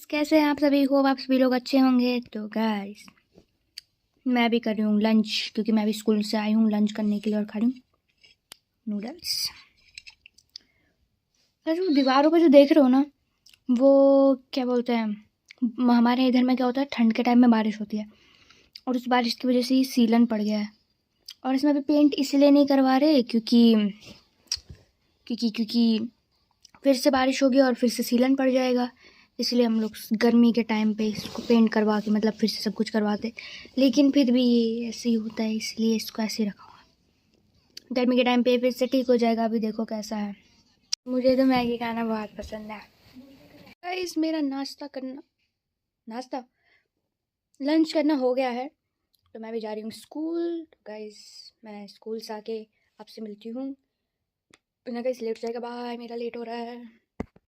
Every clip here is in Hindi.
कैसे हैं आप सभी? होप आप सभी लोग अच्छे होंगे। तो गाइस मैं भी कर रही हूँ लंच, क्योंकि मैं भी स्कूल से आई हूँ लंच करने के लिए और खा रही हूँ नूडल्स। वैसे दीवारों पर जो देख रहे हो ना, वो क्या बोलते हैं, हमारे इधर में क्या होता है, ठंड के टाइम में बारिश होती है और उस बारिश की वजह से ही सीलन पड़ गया है। और इसमें भी पेंट इसलिए नहीं करवा रहे क्योंकि क्योंकि क्योंकि फिर से बारिश होगी और फिर से सीलन पड़ जाएगा। इसलिए हम लोग गर्मी के टाइम पे इसको पेंट करवा के मतलब फिर से सब कुछ करवाते, लेकिन फिर भी ये ऐसे ही होता है, इसलिए इसको ऐसे ही रखा हुआ। गर्मी के टाइम पे फिर से ठीक हो जाएगा। अभी देखो कैसा है। मुझे तो मैगी खाना बहुत पसंद है गाइस। मेरा नाश्ता लंच करना हो गया है, तो मैं भी जा रही हूँ स्कूल। तो गाइस मैं स्कूल से आके आपसे मिलती हूँ। ना गाइस लेट हो जाएगा, बाय, मेरा लेट हो रहा है।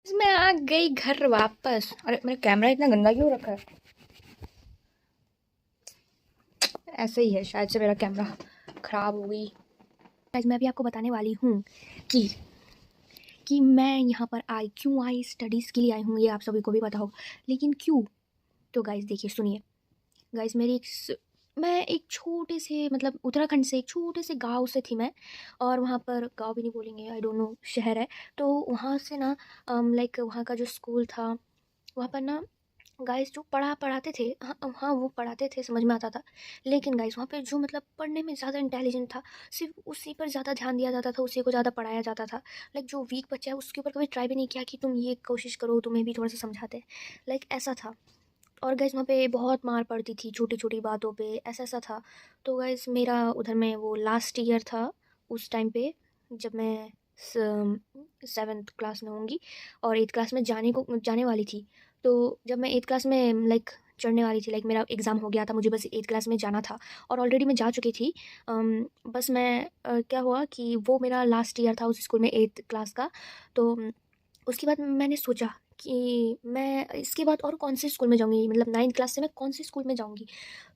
मैं आ गई घर वापस। अरे मेरा कैमरा इतना गंदा क्यों रखा है? ऐसे ही है, शायद से मेरा कैमरा ख़राब हो गई। आज मैं भी आपको बताने वाली हूँ कि मैं यहाँ पर क्यों आई, स्टडीज़ के लिए आई हूँ। ये आप सभी को भी पता होगा, लेकिन क्यों? तो गाइस देखिए, सुनिए गाइस। मैं एक छोटे से मतलब उत्तराखंड से एक छोटे से गांव से थी मैं। और वहाँ पर गांव भी नहीं बोलेंगे, आई डोंट नो, शहर है। तो वहाँ से ना लाइक वहाँ का जो स्कूल था, वहाँ पर ना गाइस जो पढ़ाते थे, हाँ हाँ वो पढ़ाते थे, समझ में आता था। लेकिन गाइस वहाँ पे जो मतलब पढ़ने में ज़्यादा इंटेलिजेंट था, सिर्फ उसी पर ज़्यादा ध्यान दिया जाता था, उसी को ज़्यादा पढ़ाया जाता था। लाइक जो वीक बच्चा है उसके ऊपर कभी ट्राई भी नहीं किया कि तुम ये कोशिश करो, तुम्हें भी थोड़ा सा समझाते हैं, लाइक ऐसा था। और गाइस वहाँ पे बहुत मार पड़ती थी छोटी छोटी बातों पे, ऐसा ऐसा था। तो गाइस मेरा उधर में वो लास्ट ईयर था उस टाइम पे, जब मैं 7th क्लास में होंगी और 8th क्लास में जाने वाली थी। तो जब मैं 8th क्लास में लाइक चढ़ने वाली थी, लाइक मेरा एग्ज़ाम हो गया था, मुझे बस 8th क्लास में जाना था और ऑलरेडी मैं जा चुकी थी। बस मैं क्या हुआ कि वो मेरा लास्ट ईयर था उस स्कूल में, 8th क्लास का। तो उसके बाद मैंने सोचा कि मैं इसके बाद और कौन से स्कूल में जाऊँगी, मतलब 9th क्लास से मैं कौन से स्कूल में जाऊँगी।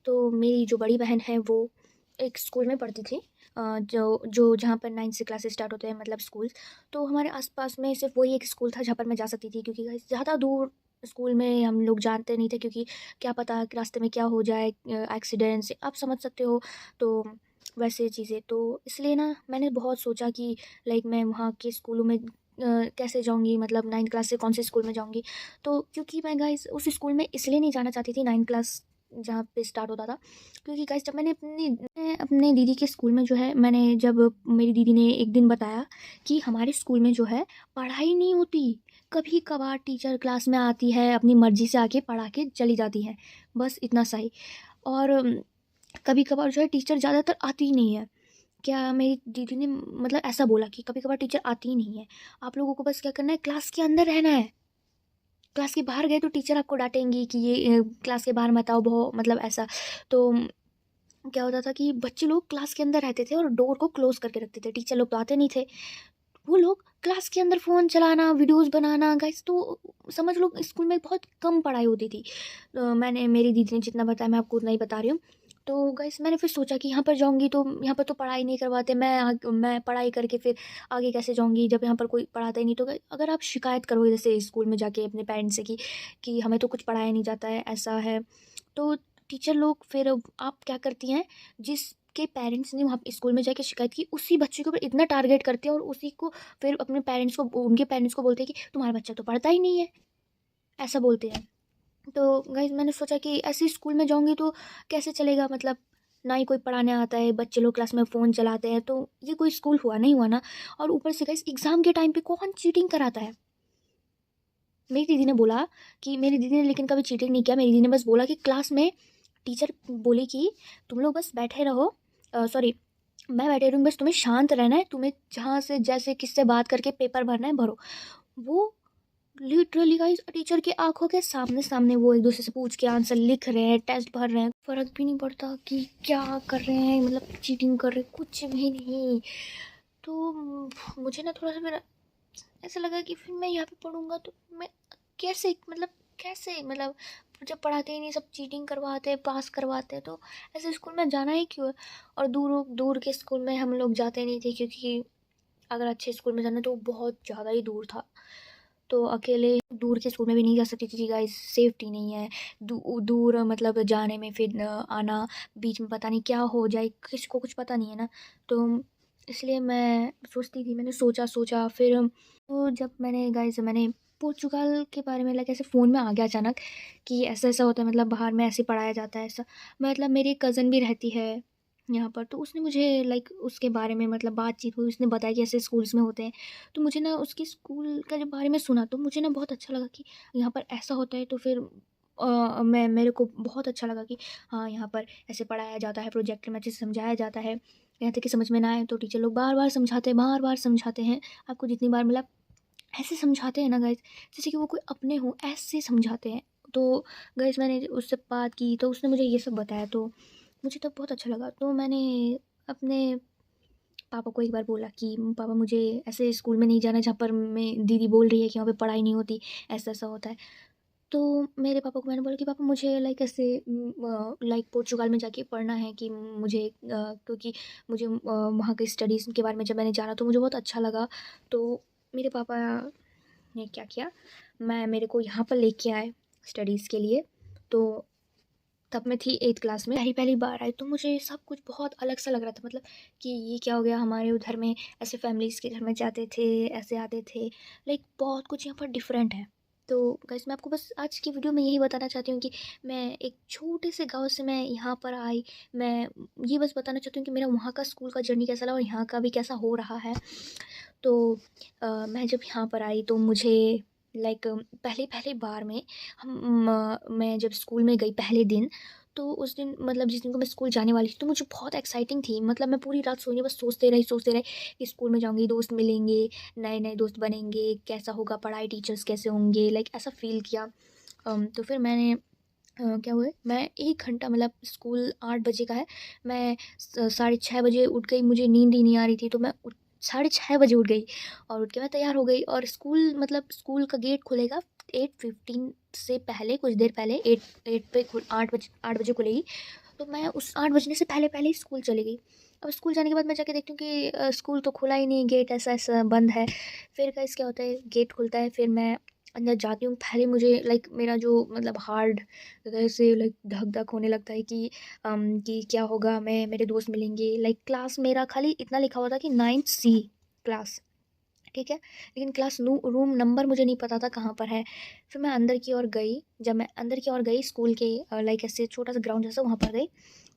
तो मेरी जो बड़ी बहन है वो एक स्कूल में पढ़ती थी, जो जो जहाँ पर 9th से क्लासेस स्टार्ट होते हैं, मतलब स्कूल। तो हमारे आसपास में सिर्फ वही एक स्कूल था जहाँ पर मैं जा सकती थी, क्योंकि गाइस ज़्यादा दूर स्कूल में हम लोग जानते नहीं थे, क्योंकि क्या पता कि रास्ते में क्या हो जाए, एक्सीडेंट्स, आप समझ सकते हो। तो वैसे चीज़ें, तो इसलिए ना मैंने बहुत सोचा कि लाइक मैं वहाँ के स्कूलों में कैसे जाऊँगी, मतलब 9th क्लास से कौन से स्कूल में जाऊँगी। तो क्योंकि मैं गाइस उस स्कूल में इसलिए नहीं जाना चाहती थी 9th क्लास जहाँ पे स्टार्ट होता था, क्योंकि गाइस जब मैं अपने दीदी के स्कूल में जो है, मैंने जब मेरी दीदी ने एक दिन बताया कि हमारे स्कूल में जो है पढ़ाई नहीं होती, कभी कभार टीचर क्लास में आती है, अपनी मर्जी से आके पढ़ा के चली जाती है, बस इतना सही। और कभी कभार जो है टीचर ज़्यादातर आती ही नहीं है। क्या मेरी दीदी ने मतलब ऐसा बोला कि कभी कभार टीचर आती ही नहीं है, आप लोगों को बस क्या करना है, क्लास के अंदर रहना है। क्लास के बाहर गए तो टीचर आपको डांटेंगी कि ये क्लास के बाहर मत आओ, बहुत मतलब ऐसा। तो क्या होता था कि बच्चे लोग क्लास के अंदर रहते थे और डोर को क्लोज करके रखते थे, टीचर लोग तो आते नहीं थे। वो लोग क्लास के अंदर फ़ोन चलाना, वीडियोस बनाना, गाइस तो समझ लो स्कूल में बहुत कम पढ़ाई होती थी। मैंने मेरी दीदी ने जितना बताया मैं आपको उतना ही बता रही हूँ। तो गाइस मैंने फिर सोचा कि यहाँ पर जाऊँगी तो यहाँ पर तो पढ़ाई नहीं करवाते, मैं पढ़ाई करके फिर आगे कैसे जाऊँगी जब यहाँ पर कोई पढ़ाता ही नहीं। तो अगर आप शिकायत करोगे जैसे स्कूल में जाके अपने पेरेंट्स से कि हमें तो कुछ पढ़ाया नहीं जाता है, ऐसा है, तो टीचर लोग फिर आप क्या करती हैं, जिसके पेरेंट्स ने वहाँ स्कूल में जाके शिकायत की, उसी बच्चे के ऊपर इतना टारगेट करते हैं और उसी को फिर अपने पेरेंट्स को, उनके पेरेंट्स को बोलते हैं कि तुम्हारा बच्चा तो पढ़ता ही नहीं है, ऐसा बोलते हैं। तो गाइस मैंने सोचा कि ऐसे स्कूल में जाऊँगी तो कैसे चलेगा, मतलब ना ही कोई पढ़ाने आता है, बच्चे लोग क्लास में फ़ोन चलाते हैं, तो ये कोई स्कूल हुआ? नहीं हुआ ना। और ऊपर से गाइस एग्ज़ाम के टाइम पे कौन चीटिंग कराता है? मेरी दीदी ने बोला कि मेरी दीदी ने लेकिन कभी चीटिंग नहीं किया। मेरी दीदी ने बस बोला कि क्लास में टीचर बोली कि तुम लोग बस बैठे रहो, सॉरी, मैं बैठे रहूँगी, बस तुम्हें शांत रहना है, तुम्हें जहाँ से जैसे किससे बात करके पेपर भरना है भरो। वो लिटरली गाइस टीचर की आंखों के सामने सामने वो एक दूसरे से पूछ के आंसर लिख रहे हैं, टेस्ट भर रहे हैं, फर्क भी नहीं पड़ता कि क्या कर रहे हैं, मतलब चीटिंग कर रहे हैं, कुछ भी नहीं। तो मुझे ना थोड़ा सा मेरा ऐसा लगा कि फिर मैं यहाँ पे पढ़ूंगा तो मैं कैसे, मतलब कैसे, मतलब जब पढ़ाते ही नहीं, सब चीटिंग करवाते हैं, पास करवाते हैं, तो ऐसे स्कूल में जाना ही क्यों है। और दूर दूर के स्कूल में हम लोग जाते नहीं थे, क्योंकि अगर अच्छे स्कूल में जाना तो बहुत ज़्यादा ही दूर था। तो अकेले दूर के स्कूल में भी नहीं जा सकती थी गाइस, सेफ्टी नहीं है। दूर मतलब जाने में फिर आना, बीच में पता नहीं क्या हो जाए, किसी को कुछ पता नहीं है ना। तो इसलिए मैं सोचती थी, मैंने सोचा फिर तो जब मैंने पुर्तगाल के बारे में ऐसे फ़ोन में आ गया अचानक कि ऐसा-ऐसा होता है, मतलब बाहर में ऐसे पढ़ाया जाता है ऐसा। मतलब मेरी कज़न भी रहती है यहाँ पर, तो उसने मुझे उसके बारे में मतलब बातचीत हुई, उसने बताया कि ऐसे स्कूल्स में होते हैं। तो मुझे ना उसके स्कूल का जब बारे में सुना तो मुझे ना बहुत अच्छा लगा कि यहाँ पर ऐसा होता है। तो फिर मेरे को बहुत अच्छा लगा कि हाँ, यहाँ पर ऐसे पढ़ाया जाता है, प्रोजेक्ट में अच्छे से समझाया जाता है। यहाँ तक कि समझ में ना आए तो टीचर लोग बार-बार समझाते हैं। आपको जितनी बार मतलब ऐसे समझाते हैं ना गाइस, जैसे कि वो कोई अपने हों, ऐसे समझाते हैं। तो गाइस मैंने उससे बात की तो उसने मुझे ये सब बताया, तो मुझे तब बहुत अच्छा लगा। तो मैंने अपने पापा को एक बार बोला कि पापा मुझे ऐसे स्कूल में नहीं जाना जहाँ पर मैं दीदी बोल रही है कि वहाँ पे पढ़ाई नहीं होती, ऐसा-ऐसा होता है। तो मेरे पापा को मैंने बोला कि पापा मुझे ऐसे पुर्तगाल में जाके पढ़ना है कि मुझे क्योंकि मुझे वहाँ के स्टडीज़ के बारे में जब मैंने जाना तो मुझे बहुत अच्छा लगा। तो मेरे पापा ने क्या किया, मेरे को यहाँ पर लेके आए स्टडीज़ के लिए। तो तब मैं थी 8th क्लास में, पहली बार आई तो मुझे सब कुछ बहुत अलग सा लग रहा था, मतलब कि ये क्या हो गया, हमारे उधर में ऐसे फैमिलीज़ के घर में जाते थे, ऐसे आते थे, बहुत कुछ यहाँ पर डिफरेंट है। तो गाइस मैं आपको बस आज की वीडियो में यही बताना चाहती हूँ कि मैं एक छोटे से गाँव से मैं यहाँ पर आई। मैं ये बस बताना चाहती हूँ कि मेरा वहाँ का स्कूल का जर्नी कैसा रहा और यहाँ का भी कैसा हो रहा है। तो मैं जब यहाँ पर आई तो मुझे पहली बार में मैं जब स्कूल में गई पहले दिन, तो उस दिन मतलब जिस दिन को मैं स्कूल जाने वाली थी तो मुझे बहुत एक्साइटिंग थी। मतलब मैं पूरी रात सोई नहीं, बस सोचते रही कि स्कूल में जाऊँगी, दोस्त मिलेंगे, नए-नए दोस्त बनेंगे, कैसा होगा पढ़ाई, टीचर्स कैसे होंगे, ऐसा फ़ील किया। तो फिर मैंने क्या हुआ, मैं 1 घंटा मतलब स्कूल 8 बजे का है, मैं साढ़े 6 बजे उठ गई, मुझे नींद ही नहीं आ रही थी तो मैं साढ़े 6 बजे उठ गई और उठ के मैं तैयार हो गई और स्कूल का गेट खुलेगा 8:15 से पहले, कुछ देर पहले 8 पे 8 बजे खुलेगी। तो मैं उस 8 बजने से पहले ही स्कूल चली गई। अब स्कूल जाने के बाद मैं जाके देखती हूँ कि स्कूल तो खुला ही नहीं, गेट ऐसा बंद है। फिर गाइस क्या होता है, गेट खुलता है, फिर मैं अंदर जाती हूँ। पहले मुझे मेरा जो मतलब हार्ट ऐसे धक-धक होने लगता है कि क्या होगा, मेरे दोस्त मिलेंगे। क्लास मेरा खाली इतना लिखा हुआ था कि 9th C क्लास, ठीक है? लेकिन क्लास नू रूम नंबर मुझे नहीं पता था कहाँ पर है। फिर मैं अंदर की ओर गई, जब मैं अंदर की ओर गई स्कूल के ऐसे छोटा-सा ग्राउंड जैसा वहाँ पर गई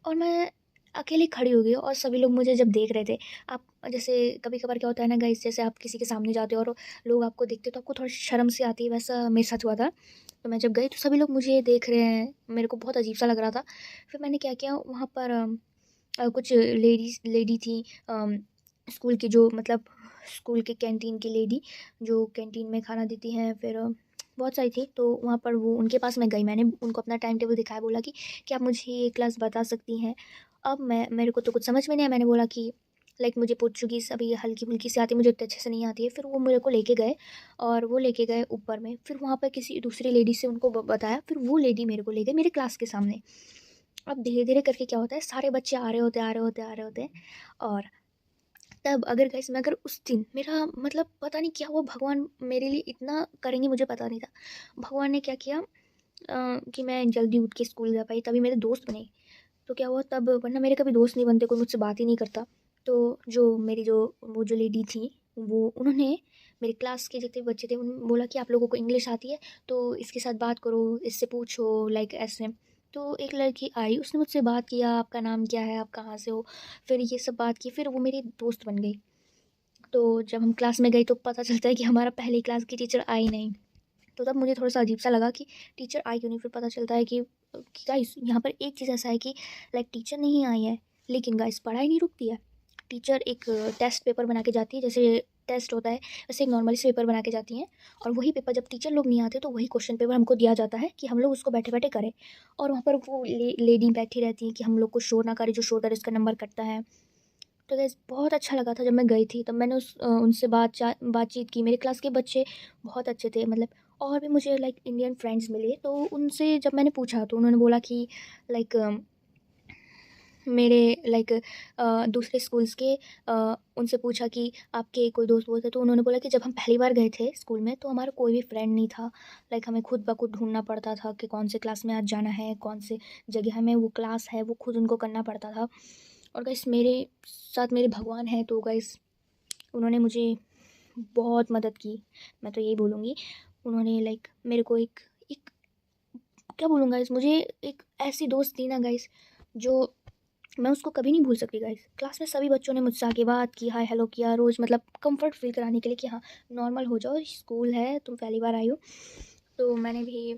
और मैं अकेली खड़ी हो गई और सभी लोग मुझे जब देख रहे थे। आप जैसे कभी-कभार क्या होता है ना गाइस, जैसे आप किसी के सामने जाते हो और लोग आपको देखते हो तो आपको थोड़ी शर्म सी आती है, वैसा मेरे साथ हुआ था। तो मैं जब गई तो सभी लोग मुझे देख रहे हैं, मेरे को बहुत अजीब-सा लग रहा था। फिर मैंने क्या किया, वहाँ पर कुछ लेडी थी, स्कूल की जो मतलब स्कूल के कैंटीन की लेडी जो कैंटीन में खाना देती हैं, फिर बहुत सारी थी। तो वहाँ पर वो उनके पास मैं गई, मैंने उनको अपना टाइम टेबल दिखाया, बोला कि क्या आप मुझे ये क्लास बता सकती हैं? अब मेरे को तो कुछ समझ में नहीं आया, मैंने बोला कि मुझे पोर्चुगीज़ अभी हल्की-फुल्की सी आती है, मुझे उतने अच्छे से नहीं आती है। फिर वो मेरे को लेके गए और वो लेके गए ऊपर में, फिर वहाँ पर किसी दूसरी लेडी से उनको बताया, फिर वो लेडी मेरे को ले गई मेरे क्लास के सामने। अब धीरे-धीरे करके क्या होता है, सारे बच्चे आ रहे होते हैं और तब अगर गाइस मैं अगर उस दिन मेरा मतलब पता नहीं क्या हुआ, भगवान मेरे लिए इतना करेंगे मुझे पता नहीं था। भगवान ने क्या किया कि मैं जल्दी उठ के स्कूल जा पाई, तभी मेरे दोस्त बने। तो क्या हुआ तब, वरना मेरे कभी दोस्त नहीं बनते, कोई मुझसे बात ही नहीं करता। तो वो जो लेडी थी, वो उन्होंने मेरे क्लास के जितने बच्चे थे उन्होंने बोला कि आप लोगों को इंग्लिश आती है तो इसके साथ बात करो, इससे पूछो ऐसे। तो एक लड़की आई, उसने मुझसे बात किया, आपका नाम क्या है, आप कहाँ से हो, फिर ये सब बात की, फिर वो मेरी दोस्त बन गई। तो जब हम क्लास में गए तो पता चलता है कि हमारा पहली क्लास की टीचर आई नहीं। तो तब मुझे थोड़ा-सा अजीब-सा लगा कि टीचर आई क्यों नहीं? फिर पता चलता है कि गाइस यहाँ पर एक चीज़ ऐसा है कि टीचर नहीं आई है, लेकिन गाइस पढ़ाई नहीं रुकती है। टीचर एक टेस्ट पेपर बना के जाती है, जैसे टेस्ट होता है वैसे एक नॉर्मली से पेपर बना के जाती हैं और वही पेपर जब टीचर लोग नहीं आते तो वही क्वेश्चन पेपर हमको दिया जाता है कि हम लोग उसको बैठे-बैठे करें। और वहाँ पर वो लेडी बैठी रहती हैं कि हम लोग को शोर ना करे, जो शोर करे उसका नंबर कटता है। तो गाइस बहुत अच्छा लगा था जब मैं गई थी, तब मैंने उनसे बातचीत की। मेरे क्लास के बच्चे बहुत अच्छे थे, मतलब और भी मुझे इंडियन फ्रेंड्स मिले, तो उनसे जब मैंने पूछा तो उन्होंने बोला कि लाइक मेरे लाइक दूसरे स्कूल्स के उनसे पूछा कि आपके कोई दोस्त वोस्त है, तो उन्होंने बोला कि जब हम पहली बार गए थे स्कूल में तो हमारा कोई भी फ्रेंड नहीं था। लाइक हमें खुद ब खुद ढूंढना पड़ता था कि कौन से क्लास में आज जाना है, कौन से जगह में वो क्लास है, वो खुद उनको करना पड़ता था। और गाइस मेरे साथ मेरे भगवान हैं, तो गाइस उन्होंने मुझे बहुत मदद की। मैं तो यही बोलूँगी, उन्होंने लाइक मेरे को एक एक क्या बोलूँ गाइस, मुझे एक ऐसी दोस्त थी ना गाइस, जो मैं उसको कभी नहीं भूल सकती गाइस। क्लास में सभी बच्चों ने मुझसे आके बात की, हाय हेलो किया रोज़, मतलब कंफर्ट फील कराने के लिए कि हाँ नॉर्मल हो जाओ, स्कूल है, तुम पहली बार आई हो। तो मैंने भी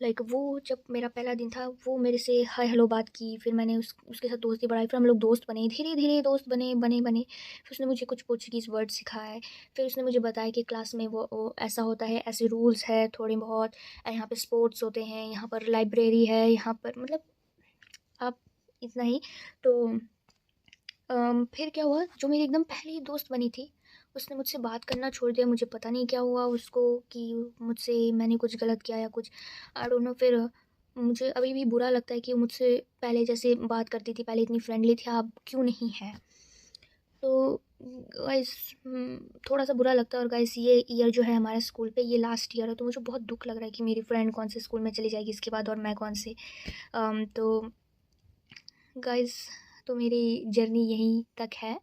लाइक वो जब मेरा पहला दिन था वो मेरे से हाय हेलो बात की, फिर मैंने उसके साथ दोस्ती बढ़ाई, फिर हम लोग दोस्त बने, धीरे धीरे दोस्त बने बने बने। फिर उसने मुझे कुछ पोर्चुगीज़ वर्ड सिखाए, फिर उसने मुझे बताया कि क्लास में वो ऐसा होता है, ऐसे रूल्स है थोड़े बहुत, यहाँ पे स्पोर्ट्स होते हैं, यहाँ पर लाइब्रेरी है, यहाँ पर मतलब आप इतना ही। तो फिर क्या हुआ, जो मेरी एकदम पहली दोस्त बनी थी उसने मुझसे बात करना छोड़ दिया। मुझे पता नहीं क्या हुआ उसको, कि मुझसे मैंने कुछ गलत किया या कुछ, आई डोंट नो। फिर मुझे अभी भी बुरा लगता है कि वो मुझसे पहले जैसे बात करती थी, पहले इतनी फ्रेंडली थी, अब क्यों नहीं है। तो गाइस थोड़ा सा बुरा लगता है। और गाइस ये ईयर जो है हमारे स्कूल पे, ये लास्ट ईयर है, तो मुझे बहुत दुख लग रहा है कि मेरी फ्रेंड कौन से स्कूल में चली जाएगी इसके बाद और मैं कौन से। तो गाइस तो मेरी जर्नी यहीं तक है।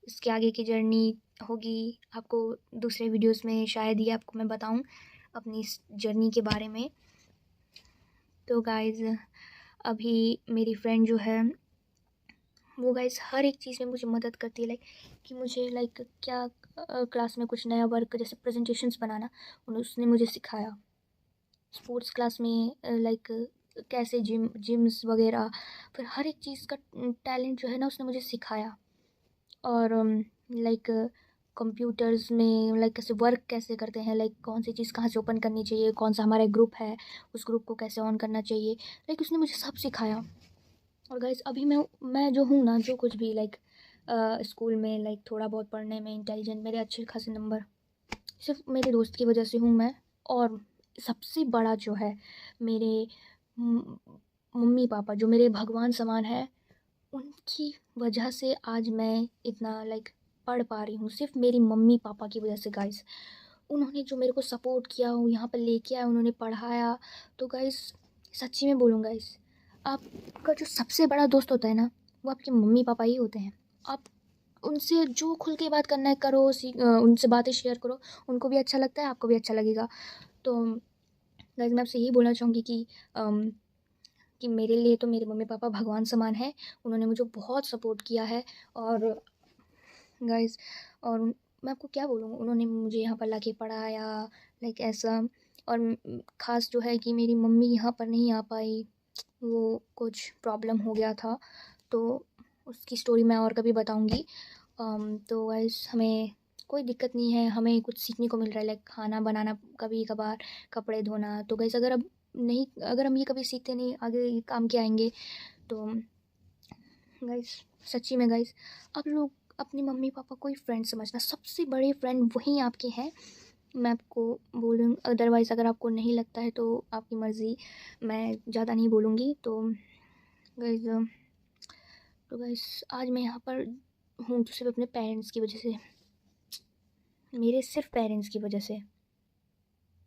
इसके आगे की जर्नी होगी आपको दूसरे वीडियोस में, शायद ही आपको मैं बताऊं अपनी इस जर्नी के बारे में। तो गाइस अभी मेरी फ्रेंड जो है वो गाइस हर एक चीज़ में मुझे मदद करती है। लाइक कि मुझे लाइक क्या क्लास में कुछ नया वर्क जैसे प्रेजेंटेशंस बनाना उसने मुझे सिखाया। स्पोर्ट्स क्लास में लाइक कैसे जिम्स वगैरह, फिर हर एक चीज़ का टैलेंट जो है ना उसने मुझे सिखाया। और लाइक कंप्यूटर्स में लाइक कैसे वर्क कैसे करते हैं, लाइक कौन सी चीज़ कहाँ से ओपन करनी चाहिए, कौन सा हमारा ग्रुप है उस ग्रुप को कैसे ऑन करना चाहिए, लाइक उसने मुझे सब सिखाया। और गाइस अभी मैं जो हूँ ना, जो कुछ भी लाइक स्कूल में लाइक थोड़ा बहुत पढ़ने में इंटेलिजेंट, मेरे अच्छे खासे नंबर सिर्फ मेरे दोस्त की वजह से हूँ मैं। और सबसे बड़ा जो है मेरे मम्मी पापा जो मेरे भगवान समान है, उनकी वजह से आज मैं इतना लाइक पढ़ पा रही हूँ, सिर्फ मेरी मम्मी पापा की वजह से गाइस। उन्होंने जो मेरे को सपोर्ट किया, वो यहाँ पर लेके आया, उन्होंने पढ़ाया। तो गाइस सच्ची में बोलूँ गाइस, आपका जो सबसे बड़ा दोस्त होता है ना, वो आपके मम्मी पापा ही होते हैं। आप उनसे जो खुल के बात करना है करो, उनसे बातें शेयर करो, उनको भी अच्छा लगता है, आपको भी अच्छा लगेगा। तो गाइस मैं आपसे यही बोलना चाहूँगी कि मेरे लिए तो मेरे मम्मी पापा भगवान समान है। उन्होंने मुझे बहुत सपोर्ट किया है। और गाइस और मैं आपको क्या बोलूँ, उन्होंने मुझे यहाँ पर लाके पढ़ाया, लाइक ऐसा। और ख़ास जो है कि मेरी मम्मी यहाँ पर नहीं आ पाई, वो कुछ प्रॉब्लम हो गया था, तो उसकी स्टोरी मैं और कभी बताऊँगी। तो गाइस हमें कोई दिक्कत नहीं है, हमें कुछ सीखने को मिल रहा है, लाइक खाना बनाना कभी कभार, कपड़े धोना। तो गाइस अगर हम ये कभी सीखते नहीं, आगे ये काम के आएंगे। तो गाइस सच्ची में गाइस आप लोग अपनी मम्मी पापा को ही फ्रेंड समझना, सबसे बड़े फ्रेंड वही आपके हैं। मैं आपको बोलूँ, अदरवाइज़ अगर आपको नहीं लगता है तो आपकी मर्ज़ी, मैं ज़्यादा नहीं बोलूँगी। तो गाइस आज मैं यहाँ पर हूँ तो सिर्फ अपने पेरेंट्स की वजह से, मेरे सिर्फ पेरेंट्स की वजह से।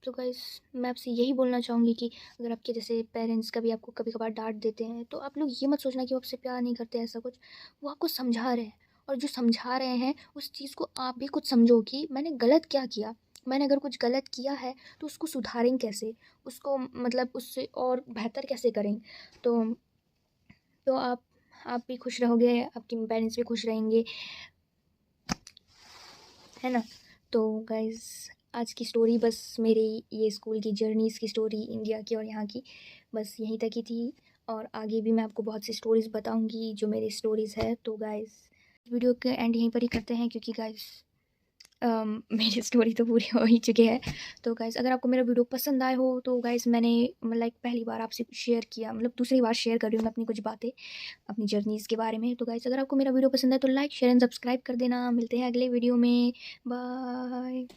तो गाइस मैं आपसे यही बोलना चाहूँगी कि अगर आपके जैसे पेरेंट्स कभी आपको कभी कभार डांट देते हैं, तो आप लोग ये मत सोचना कि वो आपसे प्यार नहीं करते, ऐसा कुछ। वो आपको समझा रहे हैं, और जो समझा रहे हैं उस चीज़ को आप भी कुछ समझो कि मैंने गलत क्या किया। मैंने अगर कुछ गलत किया है तो उसको सुधारें कैसे, उसको मतलब उससे और बेहतर कैसे करें। तो आप भी खुश रहोगे, आपके पेरेंट्स भी खुश रहेंगे, है ना। तो गाइज़ आज की स्टोरी बस मेरी ये स्कूल की जर्नीज़ की स्टोरी, इंडिया की और यहाँ की, बस यहीं तक ही थी। और आगे भी मैं आपको बहुत सी स्टोरीज़ बताऊँगी जो मेरी स्टोरीज़ है। तो गाइज़ वीडियो के एंड यहीं पर ही करते हैं, क्योंकि गाइज़ मेरी स्टोरी तो पूरी हो ही चुकी है। तो गाइज़ अगर आपको मेरा वीडियो पसंद आए हो तो गाइज़ मैंने लाइक पहली बार आपसे शेयर किया, मतलब दूसरी बार शेयर कर रही हूँ मैं अपनी कुछ बातें अपनी जर्नीज़ के बारे में। तो गाइज़ अगर आपको मेरा वीडियो पसंद है तो लाइक शेयर एंड सब्सक्राइब कर देना। मिलते हैं अगले वीडियो में, बाय।